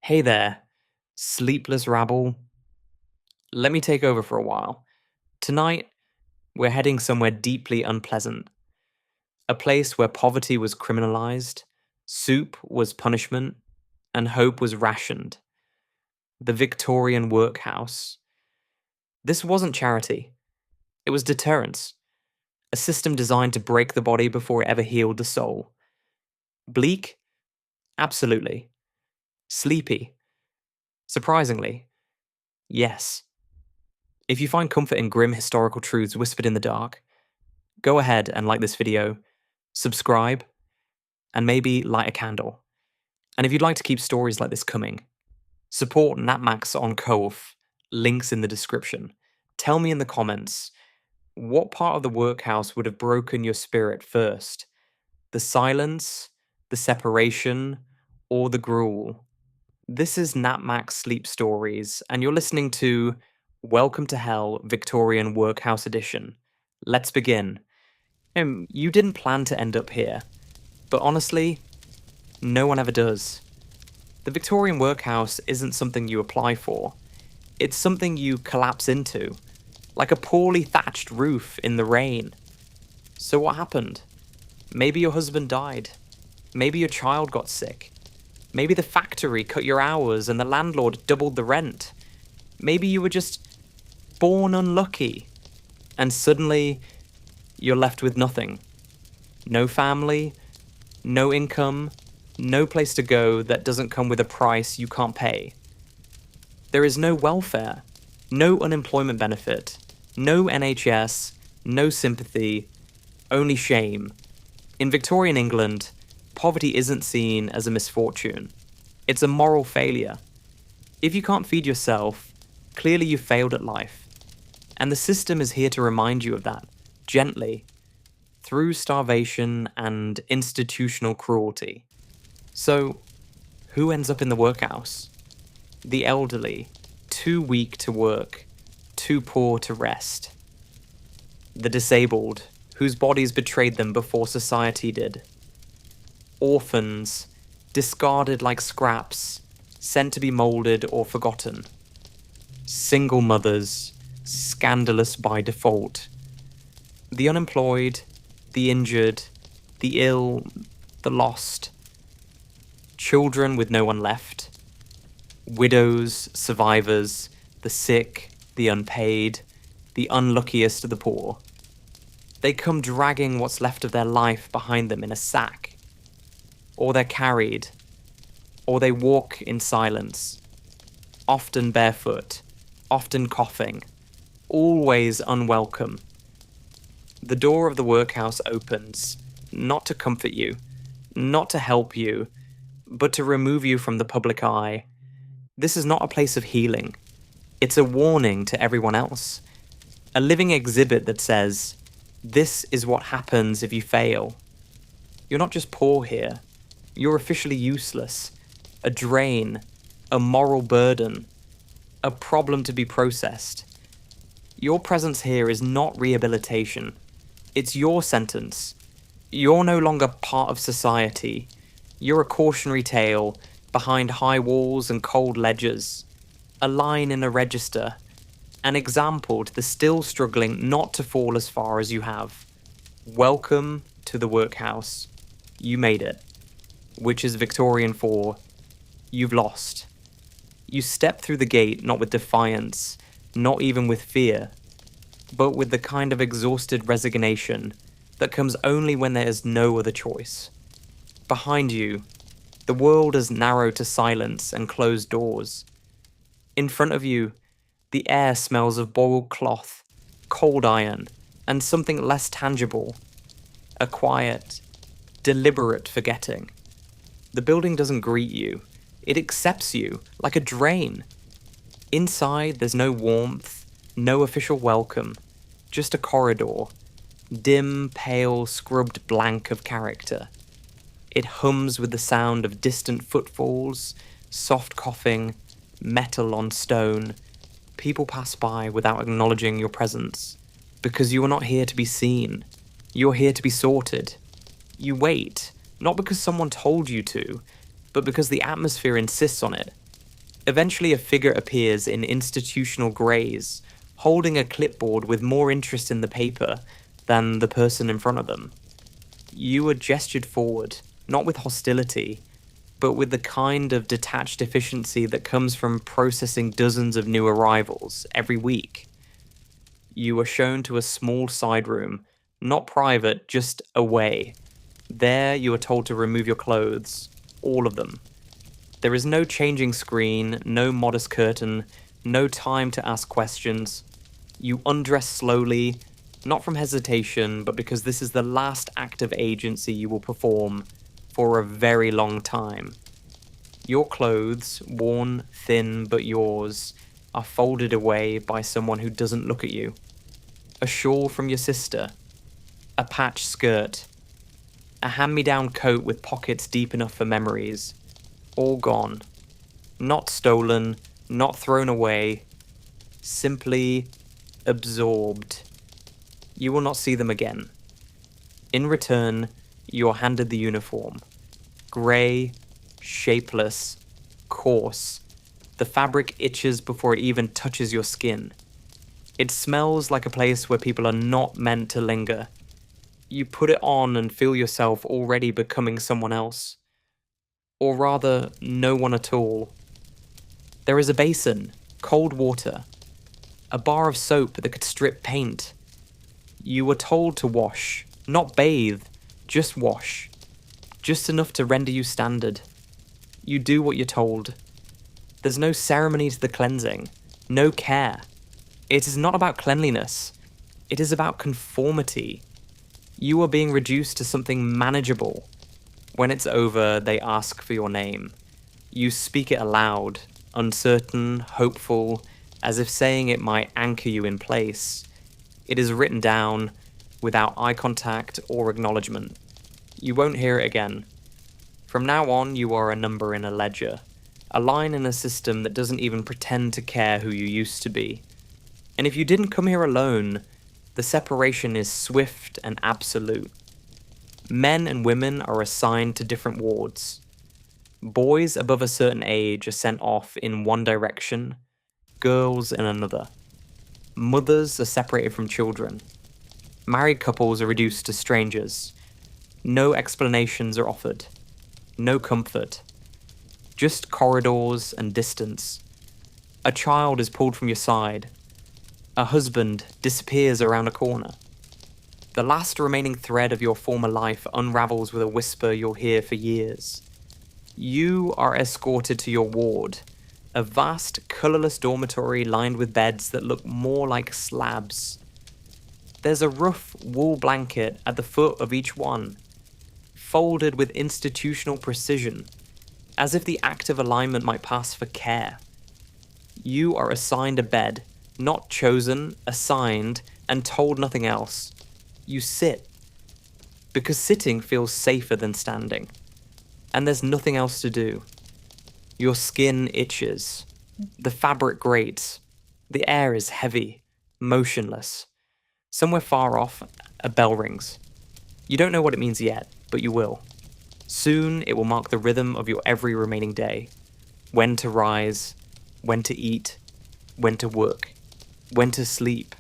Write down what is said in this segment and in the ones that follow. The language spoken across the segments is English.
Hey there, sleepless rabble. Let me take over for a while. Tonight, we're heading somewhere deeply unpleasant. A place where poverty was criminalized, soup was punishment, and hope was rationed. The Victorian Workhouse. This wasn't charity, it was deterrence. A system designed to break the body before it ever healed the soul. Bleak? Absolutely. Sleepy? Surprisingly, yes. If you find comfort in grim historical truths whispered in the dark, go ahead and like this video, subscribe, and maybe light a candle. And if you'd like to keep stories like this coming, support NatMax on Ko-fi, links in the description. Tell me in the comments, what part of the workhouse would have broken your spirit first? The silence, the separation, or the gruel? This is NatMax Sleep Stories, and you're listening to Welcome to Hell Victorian Workhouse Edition. Let's begin. You didn't plan to end up here, but honestly, no one ever does. The Victorian Workhouse isn't something you apply for. It's something you collapse into, like a poorly thatched roof in the rain. So what happened? Maybe your husband died. Maybe your child got sick. Maybe the factory cut your hours and the landlord doubled the rent. Maybe you were just born unlucky, and suddenly you're left with nothing. No family, no income, no place to go that doesn't come with a price you can't pay. There is no welfare, no unemployment benefit, no NHS, no sympathy, only shame. In Victorian England, poverty isn't seen as a misfortune. It's a moral failure. If you can't feed yourself, clearly you failed at life. And the system is here to remind you of that, gently, through starvation and institutional cruelty. So, who ends up in the workhouse? The elderly, too weak to work, too poor to rest. The disabled, whose bodies betrayed them before society did. Orphans, discarded like scraps, sent to be moulded or forgotten. Single mothers, scandalous by default. The unemployed, the injured, the ill, the lost. Children with no one left. Widows, survivors, the sick, the unpaid, the unluckiest of the poor. They come dragging what's left of their life behind them in a sack. Or they're carried. Or they walk in silence. Often barefoot, often coughing. Always unwelcome. The door of the workhouse opens, not to comfort you, not to help you, but to remove you from the public eye. This is not a place of healing. It's a warning to everyone else. A living exhibit that says, this is what happens if you fail. You're not just poor here. You're officially useless. A drain. A moral burden. A problem to be processed. Your presence here is not rehabilitation. It's your sentence. You're no longer part of society. You're a cautionary tale behind high walls and cold ledgers. A line in a register. An example to the still struggling not to fall as far as you have. Welcome to the workhouse. You made it. Which is Victorian for, you've lost. You step through the gate not with defiance, not even with fear, but with the kind of exhausted resignation that comes only when there is no other choice. Behind you, the world is narrowed to silence and closed doors. In front of you, the air smells of boiled cloth, cold iron, and something less tangible. A quiet, deliberate forgetting. The building doesn't greet you. It accepts you, like a drain. Inside, there's no warmth, no official welcome, just a corridor, dim, pale, scrubbed blank of character. It hums with the sound of distant footfalls, soft coughing, metal on stone. People pass by without acknowledging your presence, because you are not here to be seen. You're here to be sorted. You wait, not because someone told you to, but because the atmosphere insists on it. Eventually, a figure appears in institutional greys, holding a clipboard with more interest in the paper than the person in front of them. You are gestured forward, not with hostility, but with the kind of detached efficiency that comes from processing dozens of new arrivals every week. You are shown to a small side room, not private, just away. There, you are told to remove your clothes, all of them. There is no changing screen, no modest curtain, no time to ask questions. You undress slowly, not from hesitation, but because this is the last act of agency you will perform for a very long time. Your clothes, worn, thin, but yours, are folded away by someone who doesn't look at you. A shawl from your sister, a patched skirt, a hand-me-down coat with pockets deep enough for memories, all gone. Not stolen, not thrown away, simply absorbed. You will not see them again. In return, you are handed the uniform. Grey, shapeless, coarse. The fabric itches before it even touches your skin. It smells like a place where people are not meant to linger. You put it on and feel yourself already becoming someone else. Or rather, no one at all. There is a basin, cold water, a bar of soap that could strip paint. You were told to wash, not bathe, just wash. Just enough to render you standard. You do what you're told. There's no ceremony to the cleansing, no care. It is not about cleanliness. It is about conformity. You are being reduced to something manageable. When it's over, they ask for your name. You speak it aloud, uncertain, hopeful, as if saying it might anchor you in place. It is written down, without eye contact or acknowledgement. You won't hear it again. From now on, you are a number in a ledger, a line in a system that doesn't even pretend to care who you used to be. And if you didn't come here alone, the separation is swift and absolute. Men and women are assigned to different wards. Boys above a certain age are sent off in one direction, girls in another. Mothers are separated from children. Married couples are reduced to strangers. No explanations are offered. No comfort. Just corridors and distance. A child is pulled from your side. A husband disappears around a corner. The last remaining thread of your former life unravels with a whisper you'll hear for years. You are escorted to your ward, a vast, colourless dormitory lined with beds that look more like slabs. There's a rough wool blanket at the foot of each one, folded with institutional precision, as if the act of alignment might pass for care. You are assigned a bed, not chosen, assigned, and told nothing else. You sit, because sitting feels safer than standing, and there's nothing else to do. Your skin itches, the fabric grates, the air is heavy, motionless. Somewhere far off, a bell rings. You don't know what it means yet, but you will. Soon it will mark the rhythm of your every remaining day. When to rise, when to eat, when to work, when to sleep,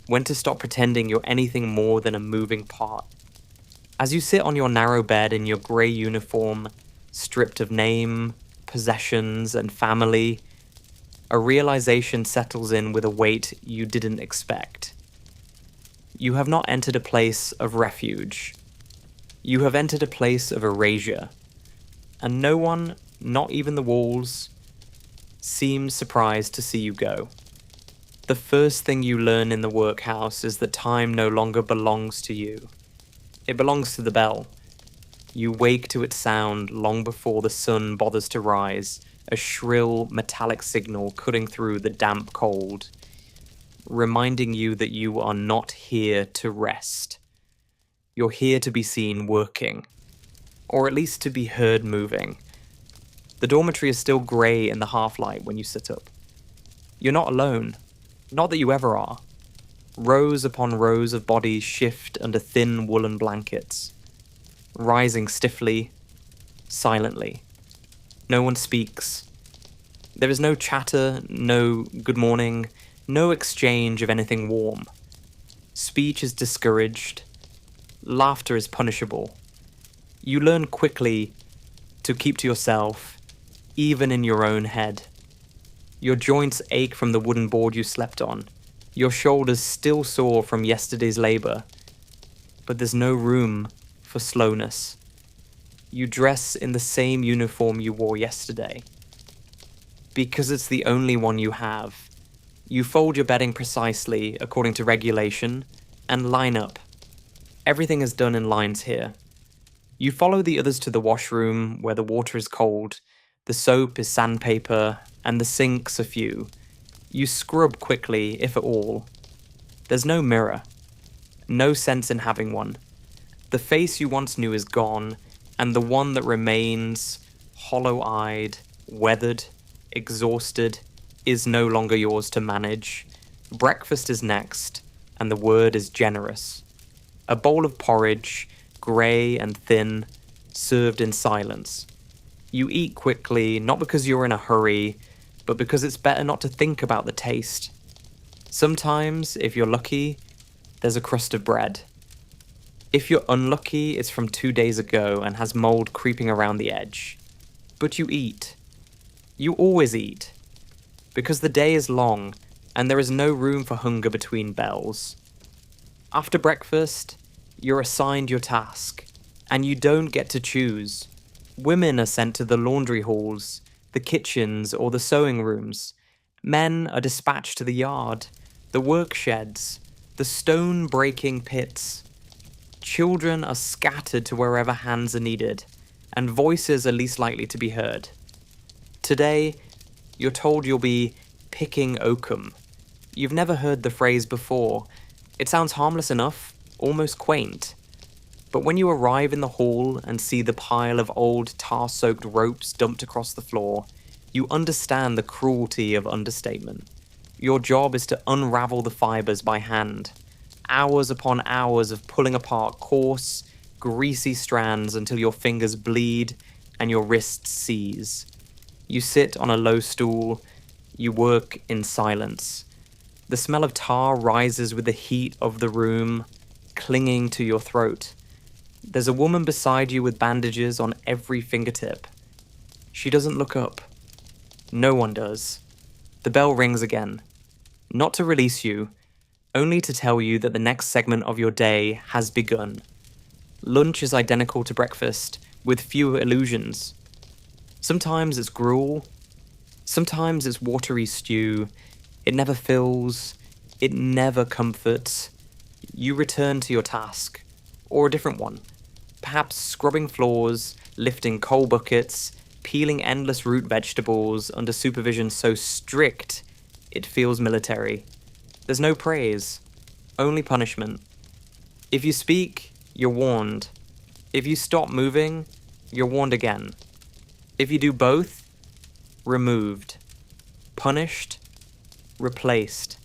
when to stop pretending you're anything more than a moving part. As you sit on your narrow bed in your grey uniform, stripped of name, possessions, and family, a realization settles in with a weight you didn't expect. You have not entered a place of refuge. You have entered a place of erasure, and no one, not even the walls, seems surprised to see you go. The first thing you learn in the workhouse is that time no longer belongs to you. It belongs to the bell. You wake to its sound long before the sun bothers to rise, a shrill, metallic signal cutting through the damp cold, reminding you that you are not here to rest. You're here to be seen working, or at least to be heard moving. The dormitory is still grey in the half-light when you sit up. You're not alone. Not that you ever are. Rows upon rows of bodies shift under thin woolen blankets, rising stiffly, silently. No one speaks. There is no chatter, no good morning, no exchange of anything warm. Speech is discouraged. Laughter is punishable. You learn quickly to keep to yourself, even in your own head. Your joints ache from the wooden board you slept on. Your shoulders still sore from yesterday's labor. But there's no room for slowness. You dress in the same uniform you wore yesterday. Because it's the only one you have. You fold your bedding precisely according to regulation and line up. Everything is done in lines here. You follow the others to the washroom where the water is cold, the soap is sandpaper, and the sinks a few. You scrub quickly, if at all. There's no mirror. No sense in having one. The face you once knew is gone, and the one that remains, hollow-eyed, weathered, exhausted, is no longer yours to manage. Breakfast is next, and the word is generous. A bowl of porridge, grey and thin, served in silence. You eat quickly, not because you're in a hurry, but because it's better not to think about the taste. Sometimes, if you're lucky, there's a crust of bread. If you're unlucky, it's from 2 days ago and has mold creeping around the edge. But you eat. You always eat. Because the day is long, and there is no room for hunger between bells. After breakfast, you're assigned your task, and you don't get to choose. Women are sent to the laundry halls, the kitchens, or the sewing rooms. Men are dispatched to the yard, the work sheds, the stone-breaking pits. Children are scattered to wherever hands are needed, and voices are least likely to be heard. Today, you're told you'll be picking oakum. You've never heard the phrase before. It sounds harmless enough, almost quaint. But when you arrive in the hall and see the pile of old tar-soaked ropes dumped across the floor, you understand the cruelty of understatement. Your job is to unravel the fibers by hand. Hours upon hours of pulling apart coarse, greasy strands until your fingers bleed and your wrists seize. You sit on a low stool. You work in silence. The smell of tar rises with the heat of the room, clinging to your throat. There's a woman beside you with bandages on every fingertip. She doesn't look up. No one does. The bell rings again. Not to release you, only to tell you that the next segment of your day has begun. Lunch is identical to breakfast, with fewer illusions. Sometimes it's gruel. Sometimes it's watery stew. It never fills. It never comforts. You return to your task, or a different one. Perhaps scrubbing floors, lifting coal buckets, peeling endless root vegetables under supervision so strict it feels military. There's no praise, only punishment. If you speak, you're warned. If you stop moving, you're warned again. If you do both, removed. Punished, replaced.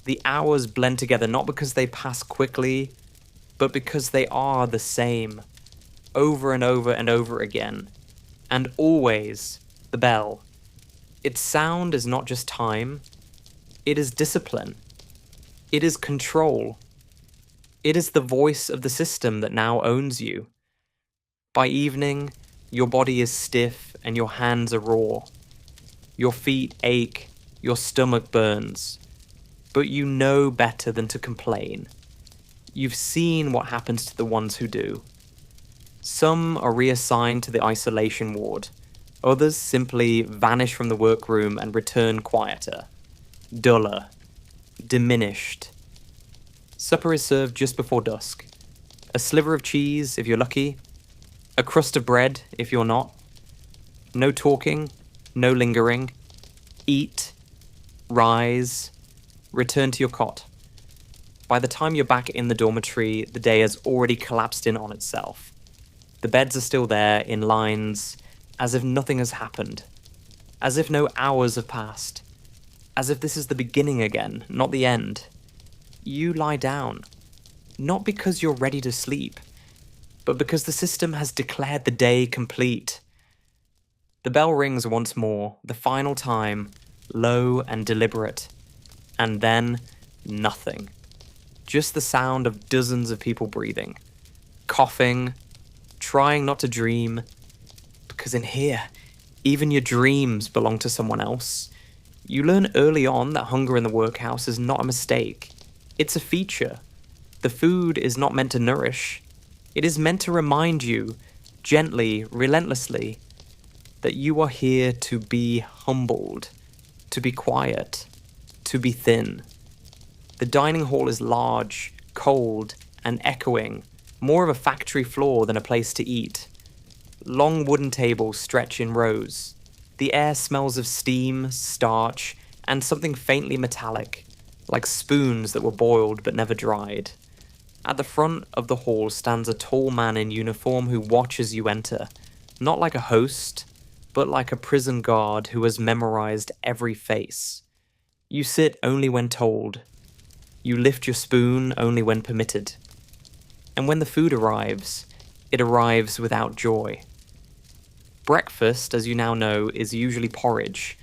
The hours blend together not because they pass quickly, but because they are the same, over and over and over again. And always, the bell. Its sound is not just time, it is discipline. It is control. It is the voice of the system that now owns you. By evening, your body is stiff and your hands are raw. Your feet ache, your stomach burns. But you know better than to complain. You've seen what happens to the ones who do. Some are reassigned to the isolation ward. Others simply vanish from the workroom and return quieter, duller, diminished. Supper is served just before dusk. A sliver of cheese, if you're lucky. A crust of bread, if you're not. No talking, no lingering. Eat, rise, return to your cot. By the time you're back in the dormitory, the day has already collapsed in on itself. The beds are still there, in lines, as if nothing has happened. As if no hours have passed. As if this is the beginning again, not the end. You lie down. Not because you're ready to sleep, but because the system has declared the day complete. The bell rings once more, the final time, low and deliberate. And then, nothing. Just the sound of dozens of people breathing, coughing, trying not to dream. Because in here, even your dreams belong to someone else. You learn early on that hunger in the workhouse is not a mistake. It's a feature. The food is not meant to nourish. It is meant to remind you, gently, relentlessly, that you are here to be humbled, to be quiet, to be thin. The dining hall is large, cold, and echoing, more of a factory floor than a place to eat. Long wooden tables stretch in rows. The air smells of steam, starch, and something faintly metallic, like spoons that were boiled but never dried. At the front of the hall stands a tall man in uniform who watches you enter, not like a host, but like a prison guard who has memorized every face. You sit only when told. You lift your spoon only when permitted. And when the food arrives, it arrives without joy. Breakfast, as you now know, is usually porridge,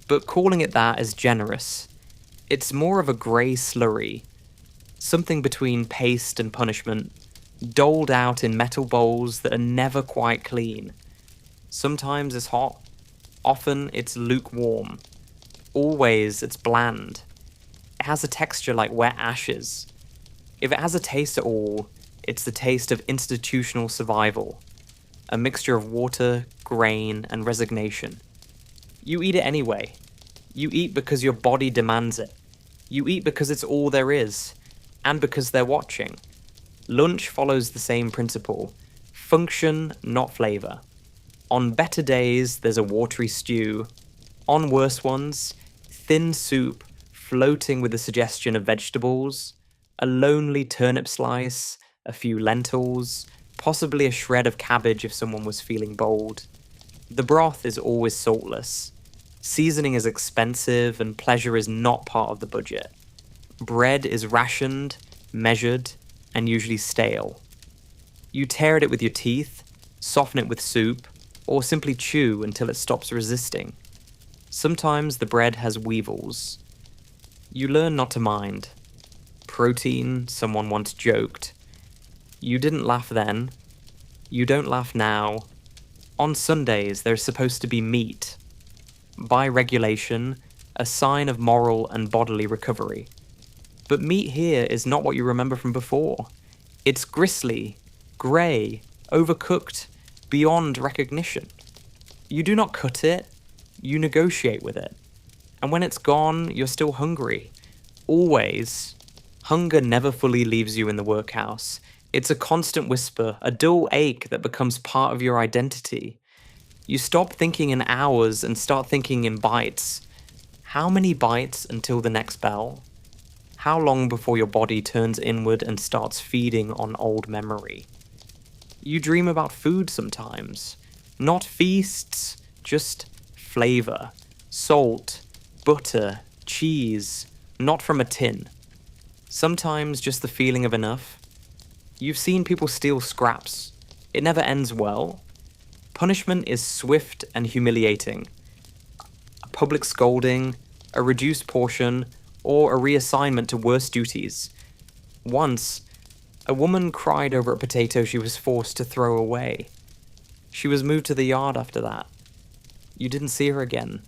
but calling it that is generous. It's more of a grey slurry, something between paste and punishment, doled out in metal bowls that are never quite clean. Sometimes it's hot, often it's lukewarm, always it's bland. It has a texture like wet ashes. If it has a taste at all, it's the taste of institutional survival, a mixture of water, grain, and resignation. You eat it anyway. You eat because your body demands it. You eat because it's all there is, and because they're watching. Lunch follows the same principle. Function, not flavour. On better days, there's a watery stew. On worse ones, thin soup floating with the suggestion of vegetables, a lonely turnip slice, a few lentils, possibly a shred of cabbage if someone was feeling bold. The broth is always saltless. Seasoning is expensive and pleasure is not part of the budget. Bread is rationed, measured, and usually stale. You tear at it with your teeth, soften it with soup, or simply chew until it stops resisting. Sometimes the bread has weevils. You learn not to mind. Protein, someone once joked. You didn't laugh then. You don't laugh now. On Sundays, there's supposed to be meat. By regulation, a sign of moral and bodily recovery. But meat here is not what you remember from before. It's gristly, grey, overcooked, beyond recognition. You do not cut it, you negotiate with it. And when it's gone, you're still hungry. Always. Hunger never fully leaves you in the workhouse. It's a constant whisper, a dull ache that becomes part of your identity. You stop thinking in hours and start thinking in bites. How many bites until the next bell? How long before your body turns inward and starts feeding on old memory? You dream about food sometimes. Not feasts, just flavour, salt, butter, cheese, not from a tin. Sometimes just the feeling of enough. You've seen people steal scraps. It never ends well. Punishment is swift and humiliating. A public scolding, a reduced portion, or a reassignment to worse duties. Once, a woman cried over a potato she was forced to throw away. She was moved to the yard after that. You didn't see her again.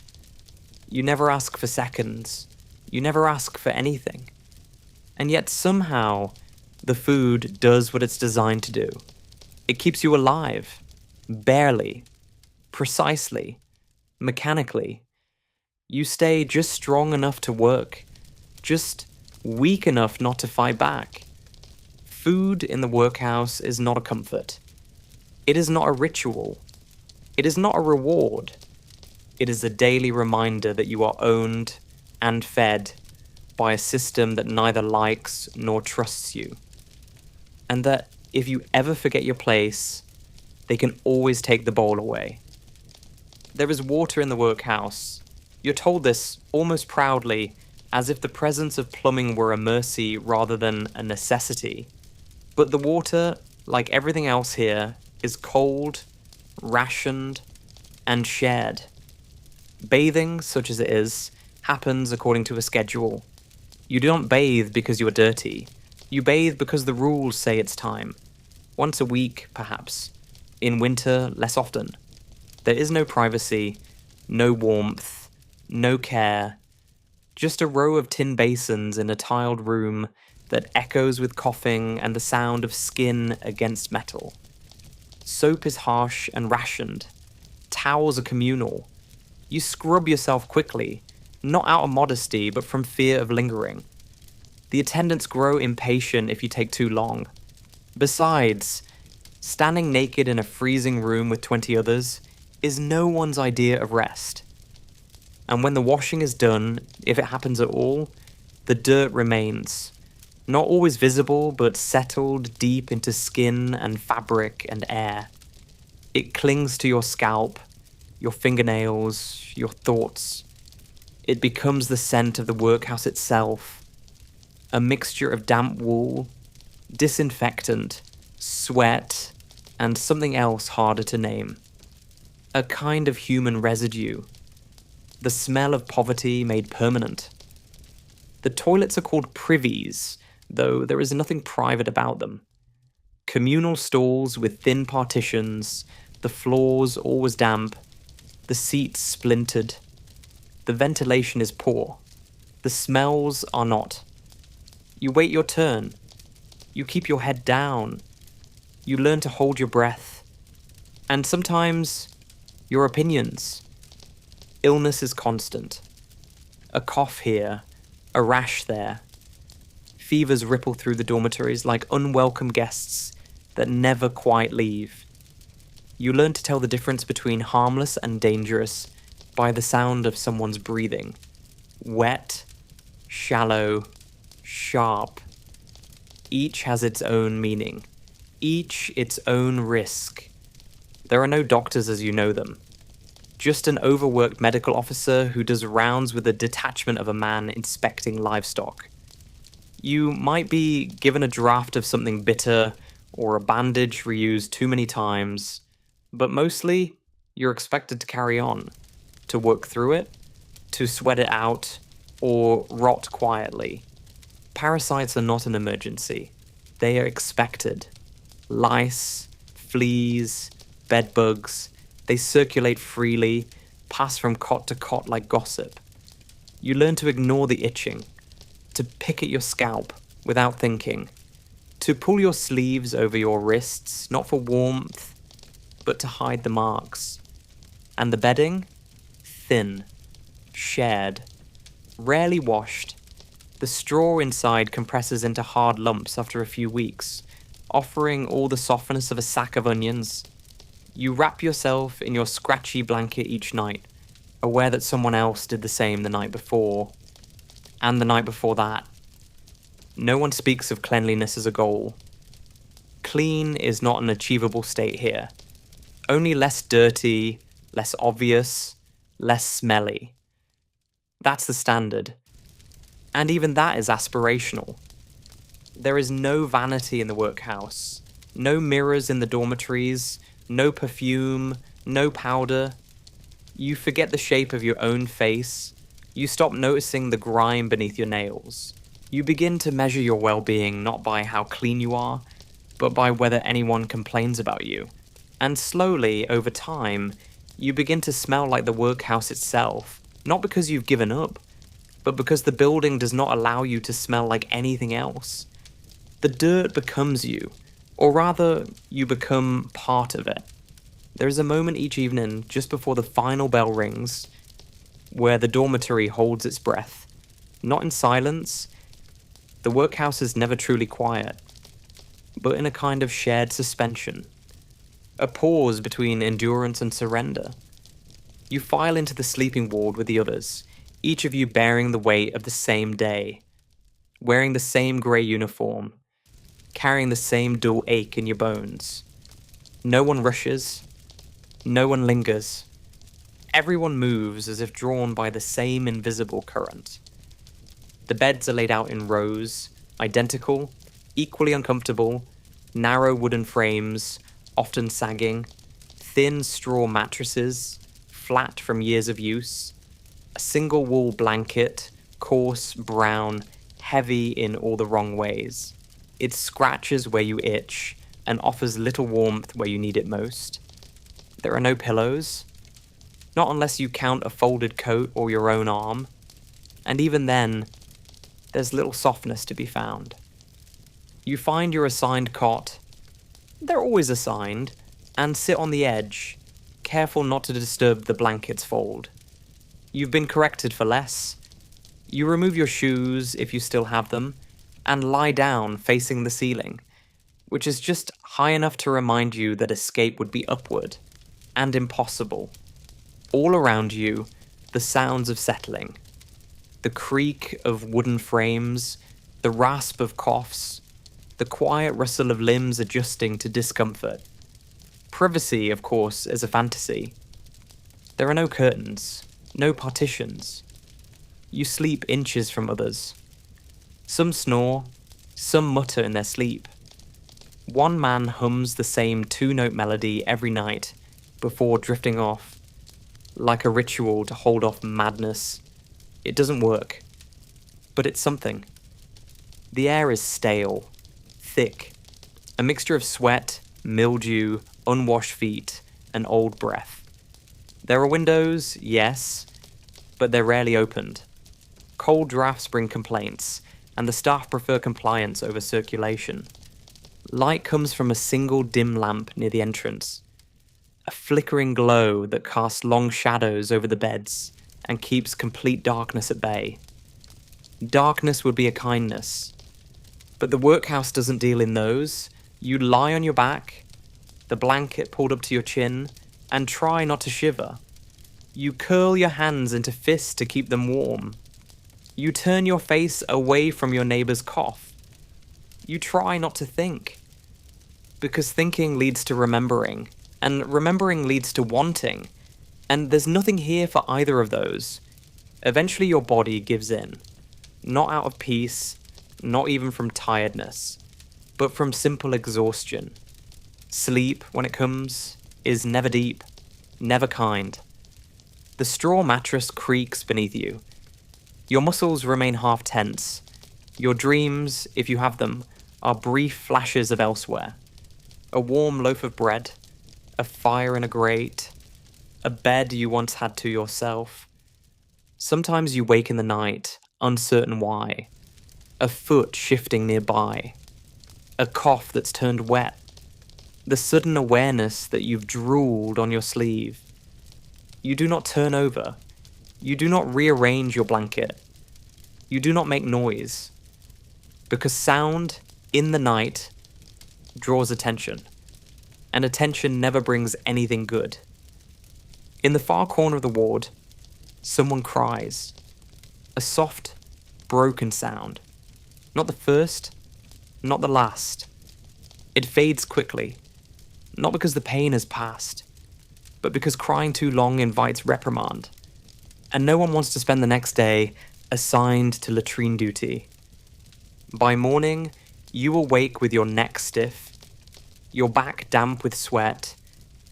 You never ask for seconds. You never ask for anything. And yet somehow, the food does what it's designed to do. It keeps you alive. Barely. Precisely. Mechanically. You stay just strong enough to work. Just weak enough not to fight back. Food in the workhouse is not a comfort. It is not a ritual. It is not a reward. It is a daily reminder that you are owned and fed by a system that neither likes nor trusts you. And that if you ever forget your place, they can always take the bowl away. There is water in the workhouse. You're told this almost proudly, as if the presence of plumbing were a mercy rather than a necessity. But the water, like everything else here, is cold, rationed, and shared. Bathing, such as it is, happens according to a schedule. You don't bathe because you are dirty. You bathe because the rules say it's time. Once a week, perhaps. In winter, less often. There is no privacy, no warmth, no care. Just a row of tin basins in a tiled room that echoes with coughing and the sound of skin against metal. Soap is harsh and rationed. Towels are communal. You scrub yourself quickly, not out of modesty, but from fear of lingering. The attendants grow impatient if you take too long. Besides, standing naked in a freezing room with 20 others is no one's idea of rest. And when the washing is done, if it happens at all, the dirt remains. Not always visible, but settled deep into skin and fabric and air. It clings to your scalp, your fingernails, your thoughts. It becomes the scent of the workhouse itself. A mixture of damp wool, disinfectant, sweat, and something else harder to name. A kind of human residue. The smell of poverty made permanent. The toilets are called privies, though there is nothing private about them. Communal stalls with thin partitions, the floors always damp, the seats splintered. The ventilation is poor. The smells are not. You wait your turn. You keep your head down. You learn to hold your breath. And sometimes, your opinions. Illness is constant. A cough here, a rash there. Fevers ripple through the dormitories like unwelcome guests that never quite leave. You learn to tell the difference between harmless and dangerous by the sound of someone's breathing. Wet, shallow, sharp. Each has its own meaning. Each its own risk. There are no doctors as you know them. Just an overworked medical officer who does rounds with a detachment of a man inspecting livestock. You might be given a draft of something bitter or a bandage reused too many times, but mostly you're expected to carry on, to work through it, to sweat it out, or rot quietly. Parasites are not an emergency. They are expected. Lice, fleas, bedbugs, they circulate freely, pass from cot to cot like gossip. You learn to ignore the itching, to pick at your scalp without thinking, to pull your sleeves over your wrists, not for warmth, but to hide the marks. And the bedding? Thin, shared, rarely washed. The straw inside compresses into hard lumps after a few weeks, offering all the softness of a sack of onions. You wrap yourself in your scratchy blanket each night, aware that someone else did the same the night before, and the night before that. No one speaks of cleanliness as a goal. Clean is not an achievable state here. Only less dirty, less obvious, less smelly. That's the standard. And even that is aspirational. There is no vanity in the workhouse, no mirrors in the dormitories, no perfume, no powder. You forget the shape of your own face. You stop noticing the grime beneath your nails. You begin to measure your well-being not by how clean you are, but by whether anyone complains about you. And slowly, over time, you begin to smell like the workhouse itself, not because you've given up, but because the building does not allow you to smell like anything else. The dirt becomes you, or rather, you become part of it. There is a moment each evening, just before the final bell rings, where the dormitory holds its breath. Not in silence. The workhouse is never truly quiet, but in a kind of shared suspension. A pause between endurance and surrender. You file into the sleeping ward with the others, each of you bearing the weight of the same day, wearing the same grey uniform, carrying the same dull ache in your bones. No one rushes. No one lingers. Everyone moves as if drawn by the same invisible current. The beds are laid out in rows, identical, equally uncomfortable, narrow wooden frames, often sagging, thin straw mattresses, flat from years of use. A single wool blanket, coarse, brown, heavy in all the wrong ways. It scratches where you itch and offers little warmth where you need it most. There are no pillows, not unless you count a folded coat or your own arm, and even then, there's little softness to be found. You find your assigned cot. They're always assigned, and sit on the edge, careful not to disturb the blanket's fold. You've been corrected for less. You remove your shoes, if you still have them, and lie down facing the ceiling, which is just high enough to remind you that escape would be upward and impossible. All around you, the sounds of settling. The creak of wooden frames, the rasp of coughs, the quiet rustle of limbs adjusting to discomfort. Privacy, of course, is a fantasy. There are no curtains, no partitions. You sleep inches from others. Some snore, some mutter in their sleep. One man hums the same two-note melody every night before drifting off, like a ritual to hold off madness. It doesn't work, but it's something. The air is stale, thick, a mixture of sweat, mildew, unwashed feet, and old breath. There are windows, yes, but they're rarely opened. Cold drafts bring complaints, and the staff prefer compliance over circulation. Light comes from a single dim lamp near the entrance, a flickering glow that casts long shadows over the beds and keeps complete darkness at bay. Darkness would be a kindness, but the workhouse doesn't deal in those. You lie on your back, the blanket pulled up to your chin, and try not to shiver. You curl your hands into fists to keep them warm. You turn your face away from your neighbor's cough. You try not to think, because thinking leads to remembering, and remembering leads to wanting, and there's nothing here for either of those. Eventually your body gives in, not out of peace, not even from tiredness, but from simple exhaustion. Sleep, when it comes, is never deep, never kind. The straw mattress creaks beneath you. Your muscles remain half tense. Your dreams, if you have them, are brief flashes of elsewhere. A warm loaf of bread, a fire in a grate, a bed you once had to yourself. Sometimes you wake in the night, uncertain why. A foot shifting nearby. A cough that's turned wet. The sudden awareness that you've drooled on your sleeve. You do not turn over. You do not rearrange your blanket. You do not make noise. Because sound, in the night, draws attention. And attention never brings anything good. In the far corner of the ward, someone cries. A soft, broken sound. Not the first, not the last. It fades quickly, not because the pain has passed, but because crying too long invites reprimand, and no one wants to spend the next day assigned to latrine duty. By morning, you awake with your neck stiff, your back damp with sweat,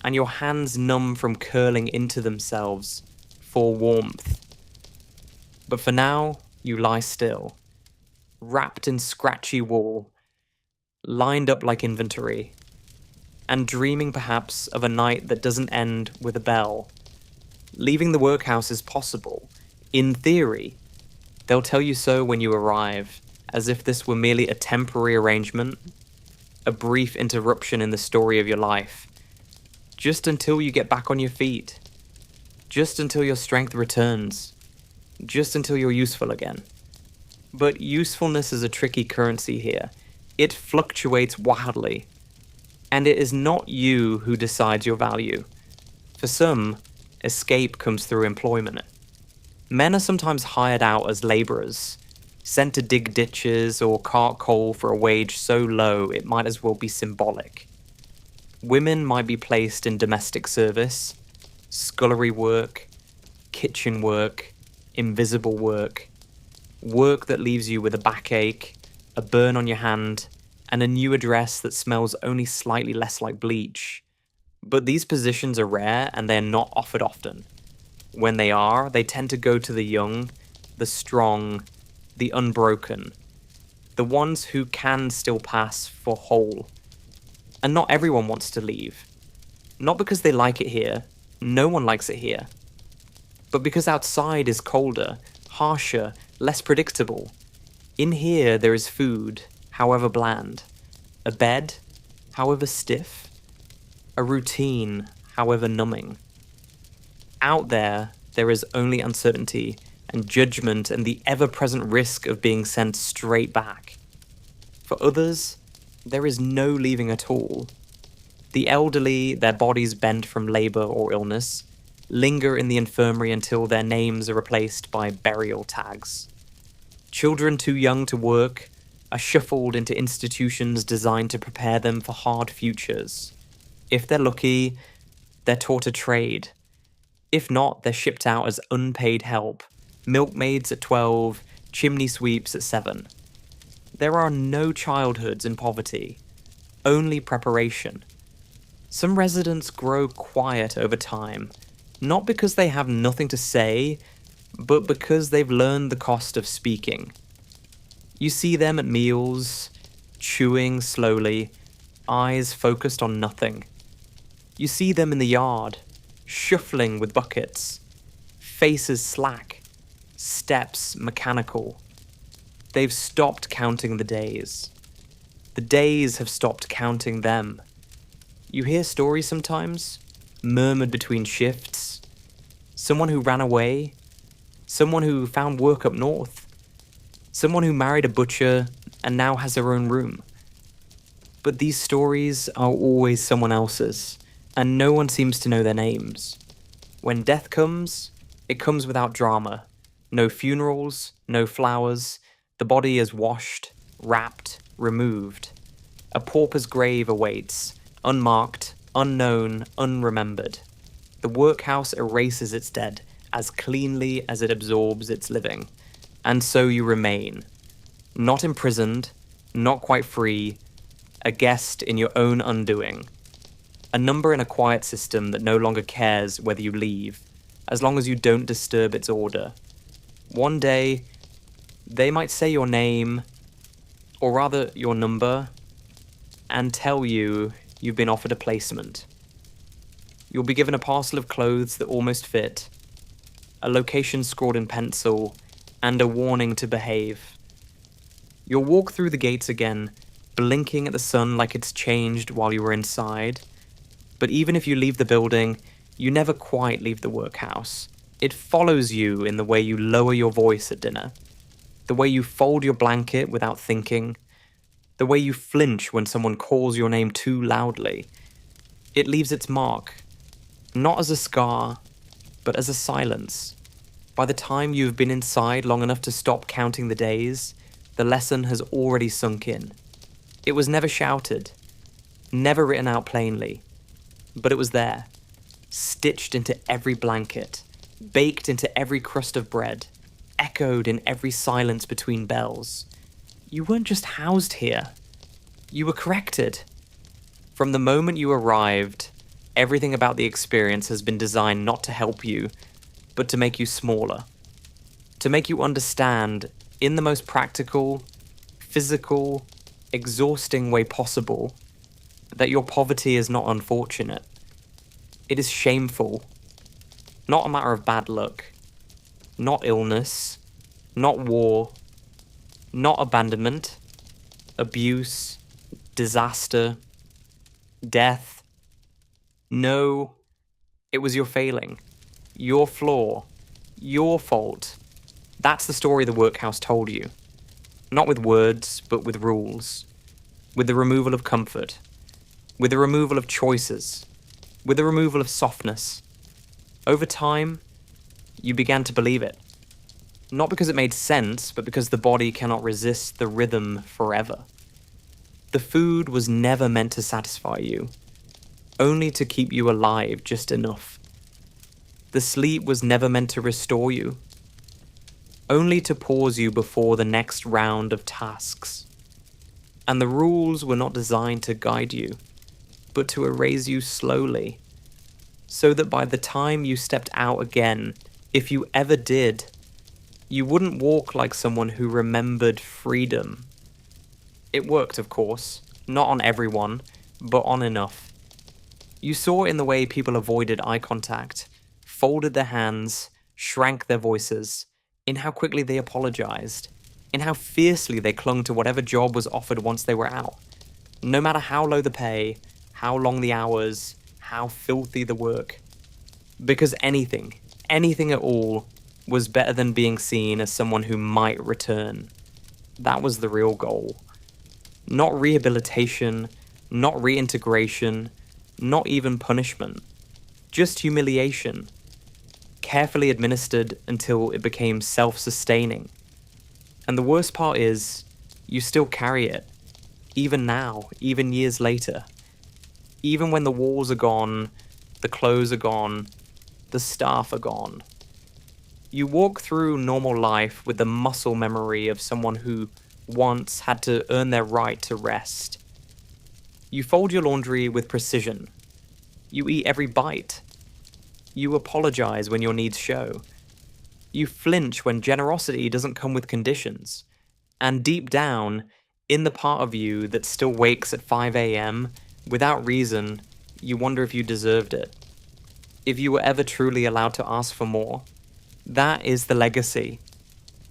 and your hands numb from curling into themselves for warmth. But for now, you lie still, wrapped in scratchy wool, lined up like inventory, and dreaming perhaps of a night that doesn't end with a bell. Leaving the workhouse is possible, in theory. They'll tell you so when you arrive, as if this were merely a temporary arrangement, a brief interruption in the story of your life, just until you get back on your feet, just until your strength returns, just until you're useful again. But usefulness is a tricky currency here. It fluctuates wildly, and it is not you who decides your value. For some, escape comes through employment. Men are sometimes hired out as labourers, sent to dig ditches or cart coal for a wage so low it might as well be symbolic. Women might be placed in domestic service, scullery work, kitchen work, invisible work, work that leaves you with a backache, a burn on your hand, and a new address that smells only slightly less like bleach. But these positions are rare and they're not offered often. when they are, they tend to go to the young, the strong, the unbroken, the ones who can still pass for whole. And not everyone wants to leave. Not because they like it here, no one likes it here, but because outside is colder, harsher, less predictable. In here there is food, however bland, a bed, however stiff, a routine, however numbing. Out there is only uncertainty and judgment and the ever-present risk of being sent straight back. For others, there is no leaving at all. The elderly, their bodies bent from labour or illness, linger in the infirmary until their names are replaced by burial tags. Children too young to work are shuffled into institutions designed to prepare them for hard futures. If they're lucky, they're taught a trade. If not, they're shipped out as unpaid help, milkmaids at 12, chimney sweeps at 7. There are no childhoods in poverty, only preparation. Some residents grow quiet over time, not because they have nothing to say, but because they've learned the cost of speaking. You see them at meals, chewing slowly, eyes focused on nothing. You see them in the yard, shuffling with buckets, faces slack, steps mechanical. They've stopped counting the days. The days have stopped counting them. You hear stories sometimes, murmured between shifts. Someone who ran away, someone who found work up north, someone who married a butcher and now has their own room. But these stories are always someone else's, and no one seems to know their names. When death comes, it comes without drama. No funerals, no flowers. The body is washed, wrapped, removed. A pauper's grave awaits, unmarked, unknown, unremembered. The workhouse erases its dead as cleanly as it absorbs its living. And so you remain. Not imprisoned, not quite free, a guest in your own undoing. A number in a quiet system that no longer cares whether you leave, as long as you don't disturb its order. One day, they might say your name, or rather your number, and tell you you've been offered a placement. You'll be given a parcel of clothes that almost fit, a location scrawled in pencil, and a warning to behave. You'll walk through the gates again, blinking at the sun like it's changed while you were inside. But even if you leave the building, you never quite leave the workhouse. It follows you in the way you lower your voice at dinner, the way you fold your blanket without thinking, the way you flinch when someone calls your name too loudly. It leaves its mark, not as a scar, but as a silence. By the time you've been inside long enough to stop counting the days, the lesson has already sunk in. It was never shouted, never written out plainly, but it was there, stitched into every blanket, baked into every crust of bread, echoed in every silence between bells. You weren't just housed here, you were corrected. From the moment you arrived, everything about the experience has been designed not to help you, but to make you smaller. To make you understand, in the most practical, physical, exhausting way possible, that your poverty is not unfortunate. It is shameful. Not a matter of bad luck. Not illness. Not war. Not abandonment. Abuse. Disaster. Death. No, it was your failing. Your flaw. Your fault. That's the story the workhouse told you. Not with words, but with rules. With the removal of comfort. With the removal of choices. With the removal of softness. Over time, you began to believe it. Not because it made sense, but because the body cannot resist the rhythm forever. The food was never meant to satisfy you, only to keep you alive just enough. The sleep was never meant to restore you, only to pause you before the next round of tasks. And the rules were not designed to guide you, but to erase you slowly, so that by the time you stepped out again, If you ever did, you wouldn't walk like someone who remembered freedom. It worked, of course, not on everyone, but on enough. You saw in the way people avoided eye contact, folded their hands, shrank their voices, in how quickly they apologized, in how fiercely they clung to whatever job was offered once they were out. No matter how low the pay, how long the hours, how filthy the work. Because anything at all, was better than being seen as someone who might return. That was the real goal. Not rehabilitation, not reintegration, not even punishment. Just humiliation. Carefully administered until it became self-sustaining. And the worst part is, you still carry it. Even now, even years later. Even when the walls are gone, the clothes are gone, the staff are gone. You walk through normal life with the muscle memory of someone who once had to earn their right to rest. You fold your laundry with precision. You eat every bite. You apologize when your needs show. You flinch when generosity doesn't come with conditions. And deep down, in the part of you that still wakes at 5 a.m., without reason, you wonder if you deserved it. If you were ever truly allowed to ask for more. That is the legacy.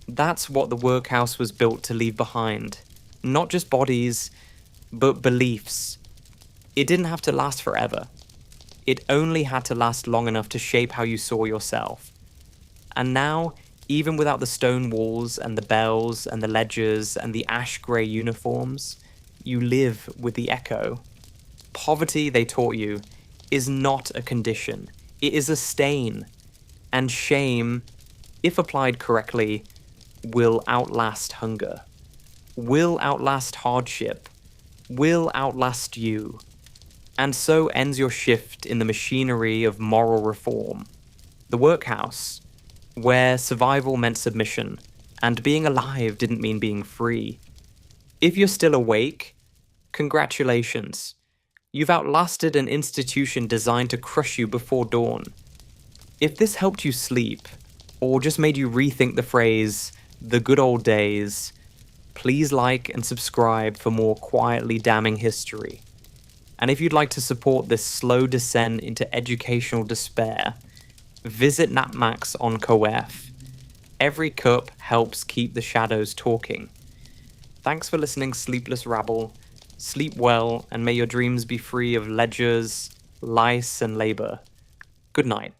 That's what the workhouse was built to leave behind. Not just bodies, but beliefs. It didn't have to last forever. It only had to last long enough to shape how you saw yourself. And now, even without the stone walls and the bells and the ledgers and the ash-grey uniforms, you live with the echo. Poverty, they taught you, is not a condition. It is a stain. And shame, if applied correctly, will outlast hunger. Will outlast hardship. Will outlast you. And so ends your shift in the machinery of moral reform. The workhouse, where survival meant submission, and being alive didn't mean being free. If you're still awake, congratulations. You've outlasted an institution designed to crush you before dawn. If this helped you sleep, or just made you rethink the phrase, the good old days, please like and subscribe for more quietly damning history. And if you'd like to support this slow descent into educational despair, visit NapMax on Coef. Every cup helps keep the shadows talking. Thanks for listening, Sleepless Rabble. Sleep well, and may your dreams be free of ledgers, lice, and labor. Good night.